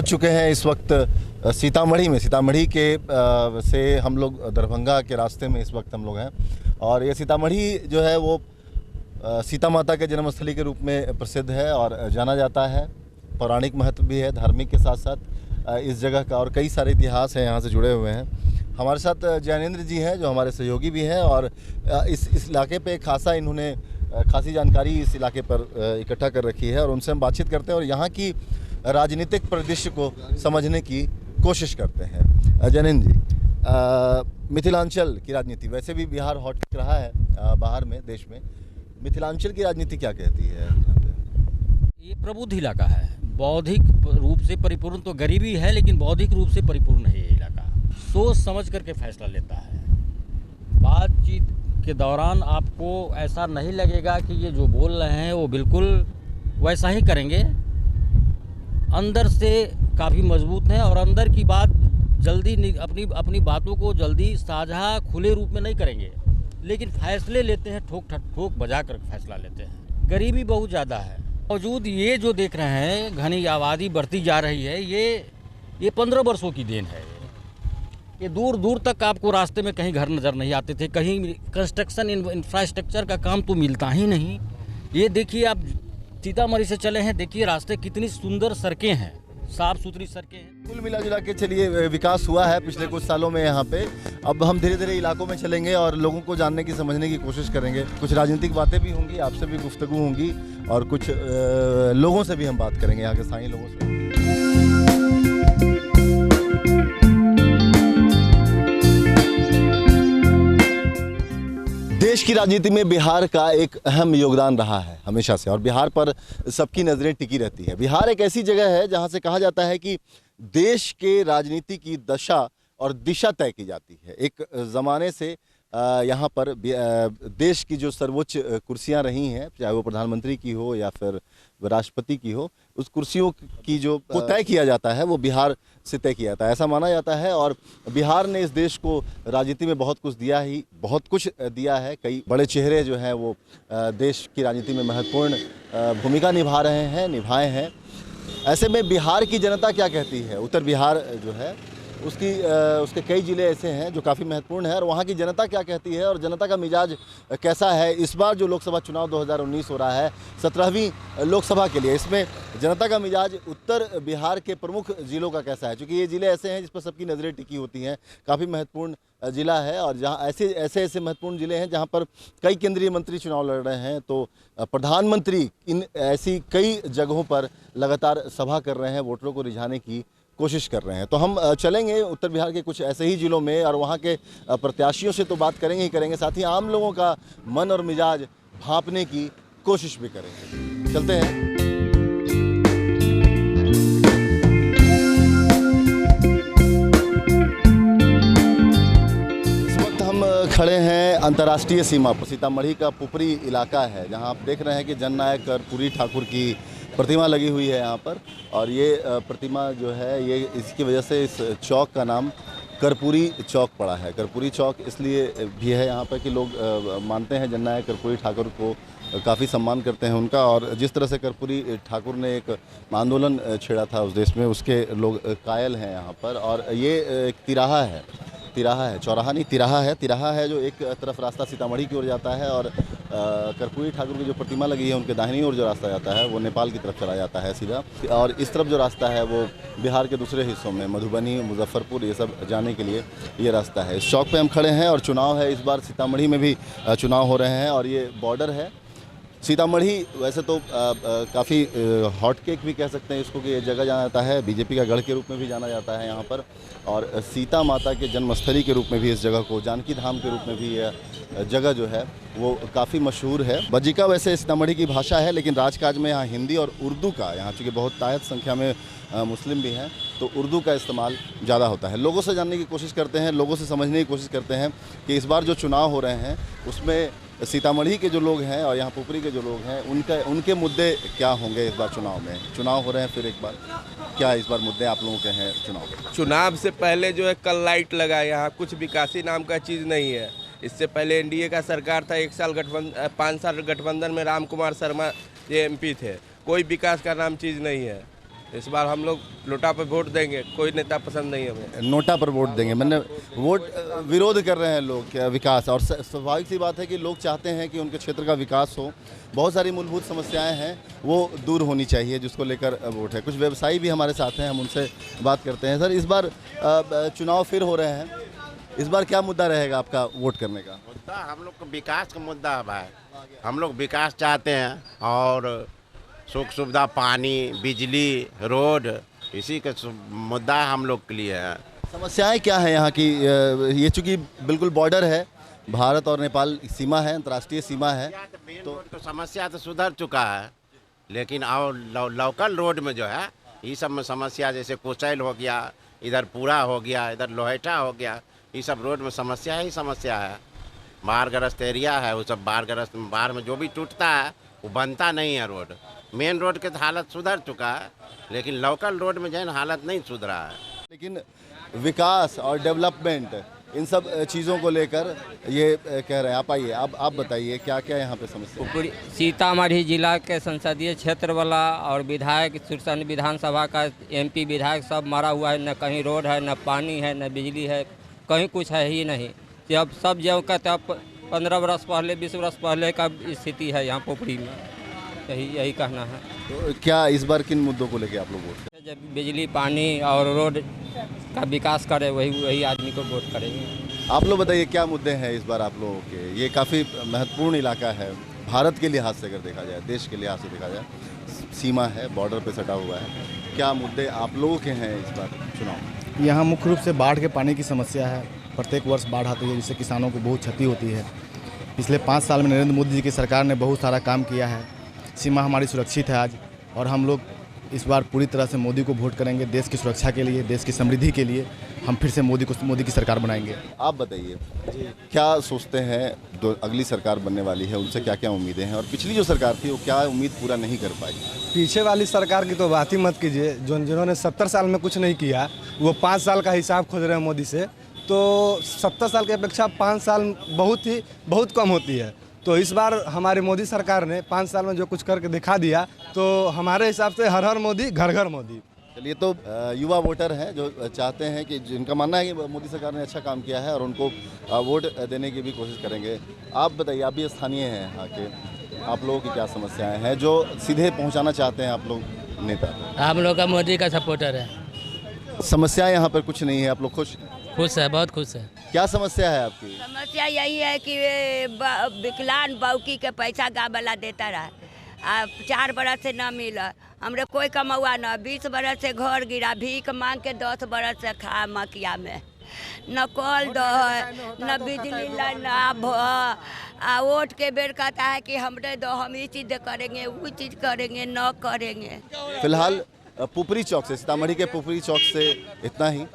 पहुंच चुके हैं इस वक्त सीतामढ़ी में। सीतामढ़ी के से हम लोग दरभंगा के रास्ते में इस वक्त हम लोग हैं। और ये सीतामढ़ी जो है वो सीता माता के जन्मस्थली के रूप में प्रसिद्ध है और जाना जाता है। पौराणिक महत्व भी है, धार्मिक के साथ साथ इस जगह का, और कई सारे इतिहास हैं यहाँ से जुड़े हुए हैं। हमारे साथ जैनेंद्र जी हैं जो हमारे सहयोगी भी हैं और इस इलाके पे इन्होंने खासी जानकारी इस इलाके पर इकट्ठा कर रखी है और उनसे हम बातचीत करते हैं और यहाँ की राजनीतिक परिदृश्य को समझने की कोशिश करते हैं। जैनेंद्र जी, मिथिलांचल की राजनीति, वैसे भी बिहार हॉट रहा है बाहर में, देश में। मिथिलांचल की राजनीति क्या कहती है? ये प्रबुद्ध इलाका है, बौद्धिक रूप से परिपूर्ण, तो गरीबी है लेकिन बौद्धिक रूप से परिपूर्ण है ये इलाका। सोच समझ करके फैसला लेता है। बातचीत के दौरान आपको ऐसा नहीं लगेगा कि ये जो बोल रहे हैं वो बिल्कुल वैसा ही करेंगे। अंदर से काफ़ी मजबूत हैं और अंदर की बात जल्दी अपनी बातों को जल्दी साझा खुले रूप में नहीं करेंगे, लेकिन फैसले लेते हैं, ठोक बजा कर फैसला लेते हैं। गरीबी बहुत ज़्यादा है, बावजूद ये जो देख रहे हैं घनी आबादी बढ़ती जा रही है, ये 15 वर्षों की देन है। ये दूर दूर तक आपको रास्ते में कहीं घर नज़र नहीं आते थे, कहीं कंस्ट्रक्शन इंफ्रास्ट्रक्चर का काम तो मिलता ही नहीं। ये देखिए, आप सीतामढ़ी से चले हैं, देखिए रास्ते कितनी सुंदर सड़कें हैं, साफ सुथरी सड़कें हैं। कुल मिला जुला के चलिए विकास हुआ है पिछले कुछ सालों में यहाँ पे। अब हम धीरे धीरे इलाकों में चलेंगे और लोगों को जानने की, समझने की कोशिश करेंगे। कुछ राजनीतिक बातें भी होंगी, आपसे भी गुफ्तगू होंगी और कुछ लोगों से भी हम बात करेंगे, यहाँ के स्थानीय लोगों से। देश की राजनीति में बिहार का एक अहम योगदान रहा है हमेशा से, और बिहार पर सबकी नज़रें टिकी रहती है। बिहार एक ऐसी जगह है जहां से कहा जाता है कि देश के राजनीति की दशा और दिशा तय की जाती है। एक ज़माने से यहाँ पर देश की जो सर्वोच्च कुर्सियाँ रही हैं, चाहे वो प्रधानमंत्री की हो या फिर राष्ट्रपति की हो, उस कुर्सियों की जो को तय किया जाता है वो बिहार से तय किया जाता है, ऐसा माना जाता है। और बिहार ने इस देश को राजनीति में बहुत कुछ दिया है। कई बड़े चेहरे जो हैं वो देश की राजनीति में महत्वपूर्ण भूमिका निभाए हैं। ऐसे में बिहार की जनता क्या कहती है? उत्तर बिहार जो है उसके कई ज़िले ऐसे हैं जो काफ़ी महत्वपूर्ण है, और वहाँ की जनता क्या कहती है और जनता का मिजाज कैसा है? इस बार जो लोकसभा चुनाव 2019 हो रहा है, 17वीं लोकसभा के लिए, इसमें जनता का मिजाज उत्तर बिहार के प्रमुख ज़िलों का कैसा है? क्योंकि ये ज़िले ऐसे हैं जिस पर सबकी नज़रें टिकी होती हैं, काफ़ी महत्वपूर्ण ज़िला है, और जहाँ ऐसे महत्वपूर्ण ज़िले हैं जहाँ पर कई केंद्रीय मंत्री चुनाव लड़ रहे हैं, तो प्रधानमंत्री इन ऐसी कई जगहों पर लगातार सभा कर रहे हैं, वोटरों को रिझाने की कोशिश कर रहे हैं। तो हम चलेंगे उत्तर बिहार के कुछ ऐसे ही ज़िलों में और वहाँ के प्रत्याशियों से तो बात करेंगे, साथ ही आम लोगों का मन और मिजाज भांपने की कोशिश भी करेंगे। चलते हैं। इस वक्त हम खड़े हैं अंतर्राष्ट्रीय सीमा पर। सीतामढ़ी का पुपरी इलाका है जहाँ आप देख रहे हैं कि जननायक कर्पूरी ठाकुर की प्रतिमा लगी हुई है यहाँ पर, और ये प्रतिमा जो है, ये इसकी वजह से इस चौक का नाम कर्पूरी चौक पड़ा है। कर्पूरी चौक इसलिए भी है यहाँ पर कि लोग मानते हैं जननायक कर्पूरी ठाकुर को, काफ़ी सम्मान करते हैं उनका, और जिस तरह से कर्पूरी ठाकुर ने एक आंदोलन छेड़ा था उस देश में, उसके लोग कायल हैं यहाँ पर। और ये एक तिराहा है जो एक तरफ रास्ता सीतामढ़ी की ओर जाता है, और कर्पूरी ठाकुर की जो प्रतिमा लगी है उनके दाहिनी ओर जो रास्ता जाता है वो नेपाल की तरफ चला जाता है सीधा, और इस तरफ जो रास्ता है वो बिहार के दूसरे हिस्सों में मधुबनी, मुजफ्फरपुर, ये सब जाने के लिए ये रास्ता है। इस चौक पे हम खड़े हैं और चुनाव है, इस बार सीतामढ़ी में भी चुनाव हो रहे हैं, और ये बॉर्डर है। सीतामढ़ी वैसे तो काफ़ी हॉट केक भी कह सकते हैं इसको, कि ये जगह जाना जाता है, बीजेपी का गढ़ के रूप में भी जाना जाता है यहाँ पर, और सीता माता के जन्मस्थली के रूप में भी इस जगह को, जानकी धाम के रूप में भी यह जगह जो है वो काफ़ी मशहूर है। बज्जिका वैसे सीतामढ़ी की भाषा है, लेकिन राजकाज में यहाँ हिंदी और उर्दू का, यहाँ चूँकि बहुत तायत संख्या में मुस्लिम भी हैं, तो उर्दू का इस्तेमाल ज़्यादा होता है। लोगों से जानने की कोशिश करते हैं, लोगों से समझने की कोशिश करते हैं कि इस बार जो चुनाव हो रहे हैं उसमें सीतामढ़ी के जो लोग हैं और यहाँ पुपरी के जो लोग हैं उनके मुद्दे क्या होंगे इस बार चुनाव में। चुनाव हो रहे हैं फिर एक बार, क्या इस बार मुद्दे आप लोगों के हैं चुनाव से पहले जो है कल लाइट लगा, यहाँ कुछ विकासी नाम का चीज़ नहीं है। इससे पहले एनडीए का सरकार था, 5 साल गठबंधन में राम कुमार शर्मा ये एमपी थे, कोई विकास का नाम चीज़ नहीं है। इस बार हम लोग नोटा पे वोट देंगे, कोई नेता पसंद नहीं हमें। नोटा पर वोट देंगे, मैंने वोट विरोध कर रहे हैं लोग क्या विकास, और स्वाभाविक सी बात है कि लोग चाहते हैं कि उनके क्षेत्र का विकास हो। बहुत सारी मूलभूत समस्याएं हैं वो दूर होनी चाहिए, जिसको लेकर वोट है। कुछ व्यवसायी भी हमारे साथ हैं, हम उनसे बात करते हैं। सर, इस बार चुनाव फिर हो रहे हैं, इस बार क्या मुद्दा रहेगा आपका वोट करने का? मुद्दा हम लोग को विकास का मुद्दा है भाई। हम लोग विकास चाहते हैं और सुख सुविधा, पानी, बिजली, रोड, इसी का मुद्दा हम लोग के लिए है। समस्याएं क्या है यहाँ की? ये चूँकि बिल्कुल बॉर्डर है, भारत और नेपाल सीमा है, अंतर्राष्ट्रीय सीमा है, तो समस्या तो सुधर चुका है, लेकिन और लोकल रोड में जो है ये सब में समस्या, जैसे कोचैल हो गया, इधर पूरा हो गया, इधर लोहेटा हो गया, ये सब रोड में समस्या ही समस्या है। बाढ़ग्रस्त एरिया है, वो सब बाढ़ में जो भी टूटता है वो बनता नहीं है रोड। मेन रोड के तो हालत सुधर चुका है, लेकिन लोकल रोड में जो है हालत नहीं सुधरा है। लेकिन विकास और डेवलपमेंट, इन सब चीज़ों को लेकर ये कह रहे हैं। आप आइए, आप बताइए क्या क्या यहाँ पे समस्या है? ऊपरी सीतामढ़ी जिला के संसदीय क्षेत्र वाला और विधायक सुरसंड विधानसभा का MP विधायक सब मरा हुआ है। न कहीं रोड है, न पानी है, न बिजली है, कहीं कुछ है ही नहीं। जब सब जो कहते हैं 15 वर्ष पहले, 20 वर्ष पहले का स्थिति है यहाँ पोपड़ी में। यही कहना है। तो क्या इस बार किन मुद्दों को लेकर आप लोग वोट करें? जब बिजली, पानी और रोड का विकास करे वही आदमी को वोट करेंगे। आप लोग बताइए क्या मुद्दे हैं इस बार आप लोगों के? ये काफ़ी महत्वपूर्ण इलाका है भारत के लिहाज से, अगर देखा जाए, देश के लिहाज से देखा जाए, सीमा है, बॉर्डर पे सटा हुआ है। क्या मुद्दे आप लोगों के हैं इस बार चुनाव? यहाँ मुख्य रूप से बाढ़ के पानी की समस्या है। प्रत्येक वर्ष बाढ़ आती है, जिससे किसानों को बहुत क्षति होती है। पिछले 5 साल में नरेंद्र मोदी जी की सरकार ने बहुत सारा काम किया है। सीमा हमारी सुरक्षित है आज, और हम लोग इस बार पूरी तरह से मोदी को वोट करेंगे। देश की सुरक्षा के लिए, देश की समृद्धि के लिए हम फिर से मोदी की सरकार बनाएंगे। आप बताइए क्या सोचते हैं, जो अगली सरकार बनने वाली है उनसे क्या क्या उम्मीदें हैं, और पिछली जो सरकार थी वो क्या उम्मीद पूरा नहीं कर पाई? पीछे वाली सरकार की तो बात ही मत कीजिए। जिन्होंने 70 साल में कुछ नहीं किया, वो 5 साल का हिसाब खोज रहे हैं मोदी से। तो 70 साल की अपेक्षा 5 साल बहुत कम होती है। तो इस बार हमारी मोदी सरकार ने 5 साल में जो कुछ करके दिखा दिया, तो हमारे हिसाब से हर हर मोदी, घर घर मोदी। चलिए, तो युवा वोटर हैं जो चाहते हैं कि, जिनका मानना है कि मोदी सरकार ने अच्छा काम किया है और उनको वोट देने की भी कोशिश करेंगे। आप बताइए, आप भी स्थानीय हैं यहाँ के, आप लोगों की क्या समस्याएं हैं जो सीधे पहुँचाना चाहते हैं आप लोग नेता? हम लोग का मोदी का सपोर्टर है। समस्याएं यहाँ पर कुछ नहीं है, आप लोग खुश है, बहुत खुश है। क्या समस्या है आपकी? समस्या यही है कि विकलांग बौकी के पैसा गावला देता रहा, 4 बरस से न मिला। हमरे कोई कमौआ न, 20 बरस से घर गिरा, भीख मांग के 10 बरस से खा मकिया में। न कल दो न बिजली लाइन आ वोट के बेर कहता है कि हमरे दो, हम ये चीज़ करेंगे, वो चीज़ करेंगे, न करेंगे। फिलहाल पुपरी चौक से, सीतामढ़ी के पुपरी चौक से इतना ही।